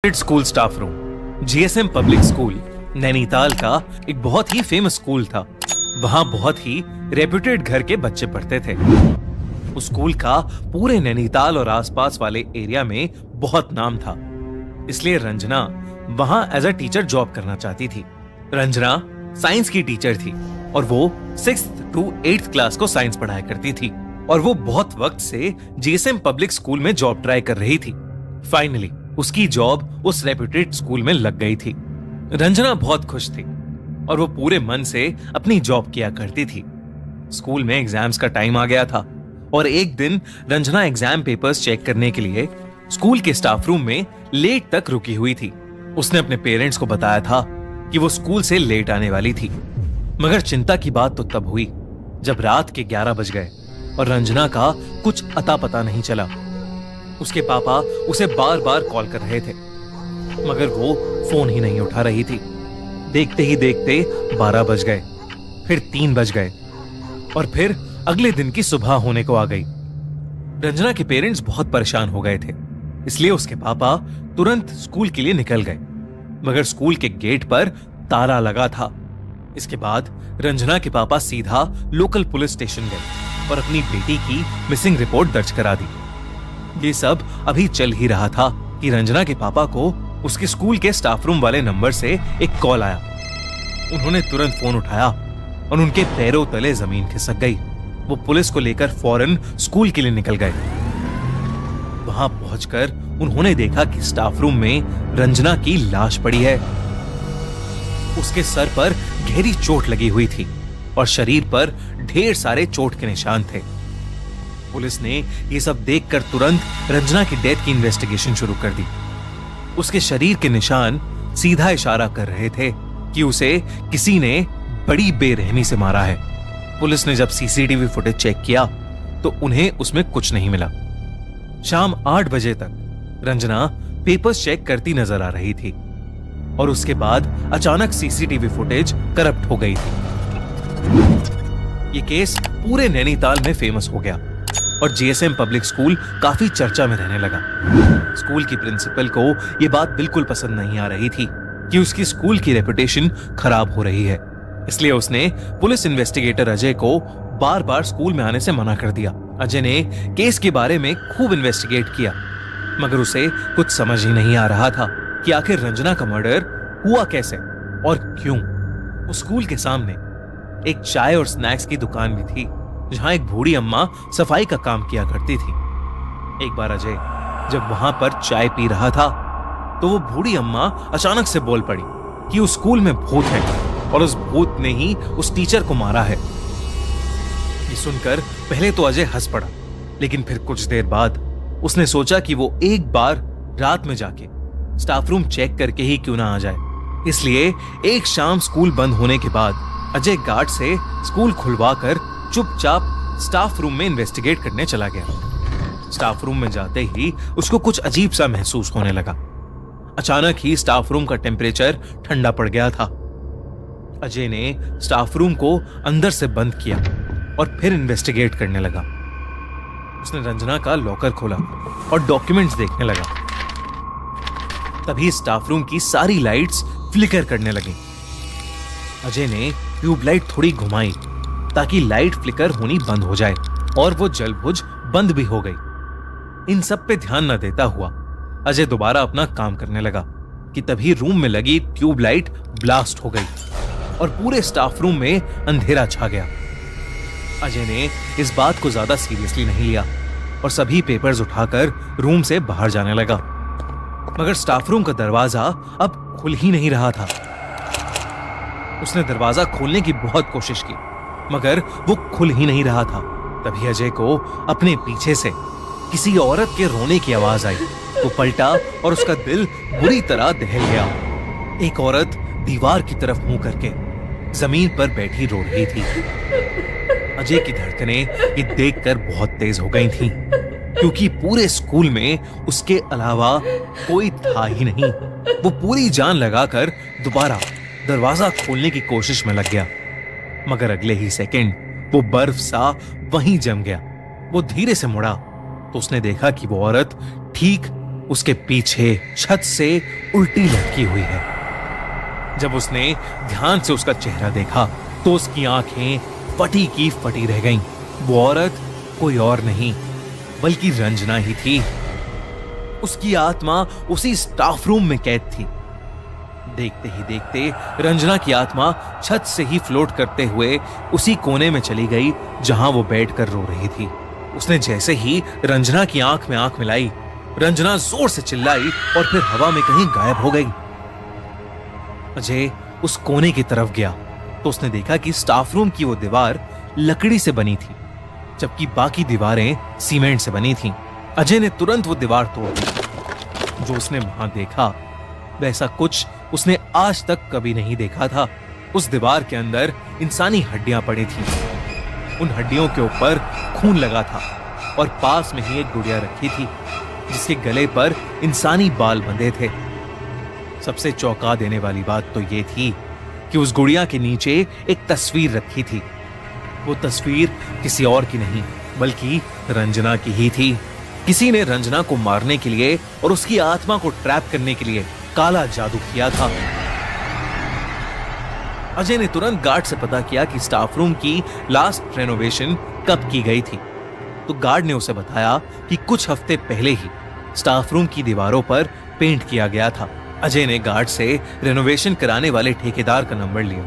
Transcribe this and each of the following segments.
School staff room GSM public school Nainital का एक बहुत ही फेमस स्कूल था। वहां बहुत ही रेप्यूटेड घर के बच्चे पढ़ते थे। उस स्कूल का पूरे नैनीताल और आसपास वाले एरिया में बहुत नाम था, इसलिए रंजना वहां एज अ टीचर जॉब करना चाहती थी। रंजना साइंस की टीचर थी और वो 6th to 8th क्लास को साइंस पढ़ाया करती थी और वो बहुत वक्त से जीएसएम पब्लिक स्कूल में जॉब ट्राई कर रही थी। फाइनली उसकी जॉब उस रेप्यूटेड स्कूल में लग गई थी। रंजना बहुत खुश थी और वो पूरे मन से अपनी जॉब किया करती थी। स्कूल में एग्जाम्स का टाइम आ गया था और एक दिन रंजना एग्जाम पेपर्स चेक करने के लिए स्कूल के स्टाफ रूम में लेट तक रुकी हुई थी। उसने अपने पेरेंट्स को बताया था कि वो स्कूल से लेट आने वाली थी, मगर चिंता की बात तो तब हुई जब रात के 11 बज गए और रंजना का कुछ अता पता नहीं चला। उसके पापा उसे बार बार कॉल कर रहे थे, मगर वो फोन ही नहीं उठा रही थी। देखते ही देखते 12 बज गए, फिर 3 बज गए और फिर अगले दिन की सुबह होने को आ गई। रंजना के पेरेंट्स बहुत परेशान हो गए थे, इसलिए उसके पापा तुरंत स्कूल के लिए निकल गए, मगर स्कूल के गेट पर ताला लगा था। इसके बाद रंजना के पापा सीधा लोकल पुलिस स्टेशन गए और अपनी बेटी की मिसिंग रिपोर्ट दर्ज करा दी। ये सब अभी चल ही रहा था कि रंजना के पापा को उसके स्कूल के स्टाफ रूम वाले नंबर से एक कॉल आया। उन्होंने तुरंत फोन उठाया और उनके पैरों तले जमीन खिसक गई। वो पुलिस को लेकर फौरन स्कूल के लिए निकल गए। वहां पहुंचकर उन्होंने देखा कि स्टाफ रूम में रंजना की लाश पड़ी है। उसके सर पर गहरी चोट लगी हुई थी और शरीर पर ढेर सारे चोट के निशान थे। पुलिस ने यह सब देखकर तुरंत रंजना की डेथ की इन्वेस्टिगेशन शुरू कर दी। उसके शरीर के निशान सीधा इशारा कर रहे थे कि उसे किसी ने बड़ी बेरहमी से मारा है। पुलिस ने जब सीसीटीवी फुटेज चेक किया तो उन्हें उसमें कुछ नहीं मिला। शाम 8 बजे तक रंजना पेपर्स चेक करती नजर आ रही थी और उसके बाद अचानक सीसीटीवी फुटेज करप्ट हो गई थी। ये केस पूरे नैनीताल में फेमस हो गया और जीएसएम पब्लिक स्कूल काफी चर्चा में रहने लगा। स्कूल की प्रिंसिपल को यह बात बिल्कुल पसंद नहीं आ रही थी कि उसकी स्कूल की रेपुटेशन खराब हो रही है, इसलिए उसने पुलिस इन्वेस्टिगेटर अजय को बार बार स्कूल में आने से मना कर दिया। अजय ने केस के बारे में खूब इन्वेस्टिगेट किया, मगर उसे कुछ समझ ही नहीं आ रहा था कि आखिर रंजना का मर्डर हुआ कैसे और क्यों। उस स्कूल के सामने एक चाय और स्नैक्स की दुकान भी थी, जहां एक बूढ़ी अम्मा सफाई का काम किया करती थी। एक बार अजय जब वहां पर चाय पी रहा था तो वो बूढ़ी अम्मा अचानक से बोल पड़ी कि उस स्कूल में भूत है और उस भूत ने ही उस टीचर को मारा है। ये सुनकर पहले तो अजय हंस पड़ा, लेकिन फिर कुछ देर बाद उसने सोचा कि वो एक बार रात में जाके स्टाफ रूम चेक करके ही क्यों ना आ जाए। इसलिए एक शाम स्कूल बंद होने के बाद अजय गार्ड से स्कूल खुलवाकर चुपचाप स्टाफ रूम में इन्वेस्टिगेट करने चला गया। स्टाफ रूम में जाते ही उसको कुछ अजीब सा महसूस होने लगा। अचानक ही स्टाफ रूम का टेम्परेचर ठंडा पड़ गया था। अजय ने स्टाफ रूम को अंदर से बंद किया और फिर इन्वेस्टिगेट करने लगा। उसने रंजना का लॉकर खोला और डॉक्यूमेंट्स देखने लगा। तभी स्टाफ रूम की सारी लाइट्स फ्लिकर करने लगी। अजय ने ट्यूबलाइट थोड़ी घुमाई ताकि लाइट फ्लिकर होनी बंद हो जाए और वो जलबुझ बंद भी हो गई। इन सब पे ध्यान न देता हुआ अजय दोबारा अपना काम करने लगा कि तभी रूम में लगी ट्यूबलाइट ब्लास्ट हो गई और पूरे स्टाफ रूम में अंधेरा छा गया। अजय ने इस बात को ज्यादा सीरियसली नहीं लिया और सभी पेपर्स उठाकर रूम से बाहर जाने लगा, मगर स्टाफ रूम का दरवाजा अब खुल ही नहीं रहा था। उसने दरवाजा खोलने की बहुत कोशिश की, मगर वो खुल ही नहीं रहा था। तभी अजय को अपने पीछे से किसी औरत के रोने की आवाज आई। वो पलटा और उसका दिल बुरी तरह दहल गया। एक औरत दीवार की तरफ मुंह करके जमीन पर बैठी रो रही थी। अजय की धड़कनें ये देखकर बहुत तेज हो गई थीं, क्योंकि पूरे स्कूल में उसके अलावा कोई था ही नहीं। वो पूरी जान लगाकर दोबारा दरवाजा खोलने की कोशिश में लग गया, मगर अगले ही सेकंड वो बर्फ सा वहीं जम गया। वो धीरे से मुड़ा तो उसने देखा कि वो औरत ठीक उसके पीछे छत से उल्टी लटकी हुई है। जब उसने ध्यान से उसका चेहरा देखा तो उसकी आंखें फटी की फटी रह गईं। वो औरत कोई और नहीं बल्कि रंजना ही थी। उसकी आत्मा उसी स्टाफ रूम में कैद थी। देखते ही देखते रंजना की आत्मा छत से ही फ्लोट करते हुए उसी कोने में चली गई जहां वो बैठकर रो रही थी। उसने जैसे ही रंजना की आंख में आंख मिलाई, रंजना जोर से चिल्लाई और फिर हवा में कहीं गायब हो गई। अजय उस कोने की तरफ गया तो उसने देखा कि स्टाफ रूम की वो दीवार लकड़ी से बनी थी, जबकि बाकी दीवारें सीमेंट से बनी थीं। अजय ने तुरंत वो दीवार तोड़ दी। जो उसने वहां देखा वैसा कुछ उसने आज तक कभी नहीं देखा था। उस दीवार के अंदर इंसानी हड्डियां पड़ी थीं। उन हड्डियों के ऊपर खून लगा था और पास में ही एक गुड़िया रखी थी जिसके गले पर इंसानी बाल बंधे थे। सबसे चौंका देने वाली बात तो यह थी कि उस गुड़िया के नीचे एक तस्वीर रखी थी। वो तस्वीर किसी और की नहीं बल्कि रंजना की ही थी। किसी ने रंजना को मारने के लिए और उसकी आत्मा को ट्रैप करने के लिए काला जादू किया था। अजय ने तुरंत गार्ड से पता किया कि स्टाफ रूम की लास्ट रेनोवेशन कब की गई थी। तो गार्ड ने उसे बताया कि कुछ हफ्ते पहले ही स्टाफ रूम की दीवारों पर पेंट किया गया था। अजय ने गार्ड से रेनोवेशन कराने वाले ठेकेदार का नंबर लिया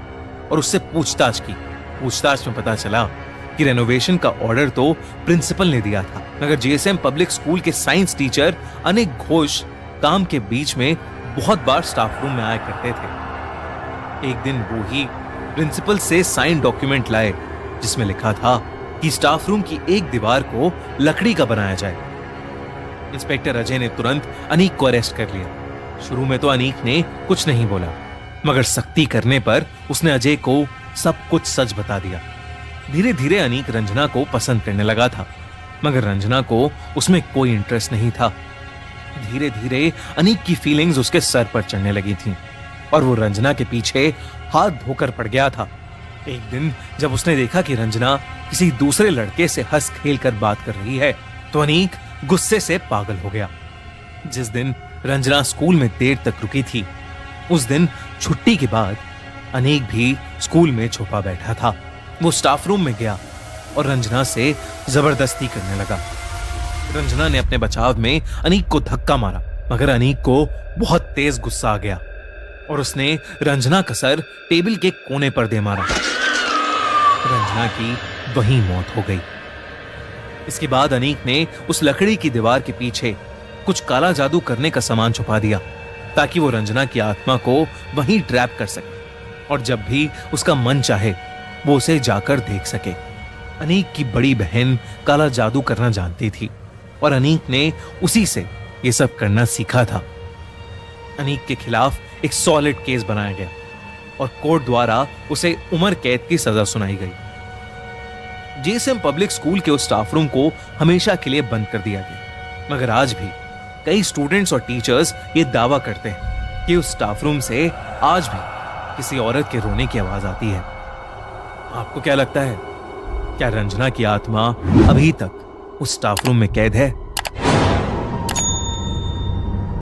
और उससे पूछताछ की। पूछताछ में पता चला कि रेनोवेशन का ऑर्डर तो प्रिंसिपल ने दिया था, मगर जीएसएम पब्लिक स्कूल के साइंस टीचर अनेक घोष काम के बीच में बहुत बार स्टाफ रूम में आया करते थे। एक दिन वो ही प्रिंसिपल से साइन डॉक्यूमेंट लाए जिसमें लिखा था कि स्टाफ रूम की एक दीवार को लकड़ी का बनाया जाए। इंस्पेक्टर अजय ने तुरंत अनीक को अरेस्ट कर लिया। शुरू में तो अनीक ने कुछ नहीं बोला, मगर सख्ती करने पर उसने अजय को सब कुछ सच बता दिया। धीरे धीरे अनीक रंजना को पसंद करने लगा था, मगर रंजना को उसमें कोई इंटरेस्ट नहीं था। धीरे धीरे अनीक की फीलिंग्स उसके सर पर चढ़ने लगी थीं और वो रंजना के पीछे हाथ धोकर पड़ गया था। एक दिन जब उसने देखा कि रंजना किसी दूसरे लड़के से हंस खेल कर बात कर रही है तो अनीक गुस्से से पागल हो गया। जिस दिन रंजना स्कूल में देर तक रुकी थी, उस दिन छुट्टी के बाद अनीक भी स्कूल में छुपा बैठा था। वो स्टाफ रूम में गया और रंजना से जबरदस्ती करने लगा। रंजना ने अपने बचाव में अनीक को धक्का मारा, मगर अनीक को बहुत तेज गुस्सा आ गया और उसने रंजना का सर टेबल के कोने पर दे मारा। रंजना की वहीं मौत हो गई। इसके बाद अनीक ने उस लकड़ी की दीवार के पीछे कुछ काला जादू करने का सामान छुपा दिया ताकि वो रंजना की आत्मा को वहीं ट्रैप कर सके और जब भी उसका मन चाहे वो उसे जाकर देख सके। अनीक की बड़ी बहन काला जादू करना जानती थी और अनीक ने उसी से ये सब करना सीखा था। अनीक के खिलाफ एक सॉलिड केस बनाया गया और कोर्ट द्वारा उसे उम्र कैद की सजा सुनाई गई। जीएसएम पब्लिक स्कूल के उस स्टाफ रूम को हमेशा के लिए बंद कर दिया गया, मगर आज भी कई स्टूडेंट्स और टीचर्स ये दावा करते हैं कि उस स्टाफ रूम से आज भी किसी औरत के रोने की आवाज आती है। आपको क्या लगता है, क्या रंजना की आत्मा अभी तक उस स्टाफ रूम में कैद है?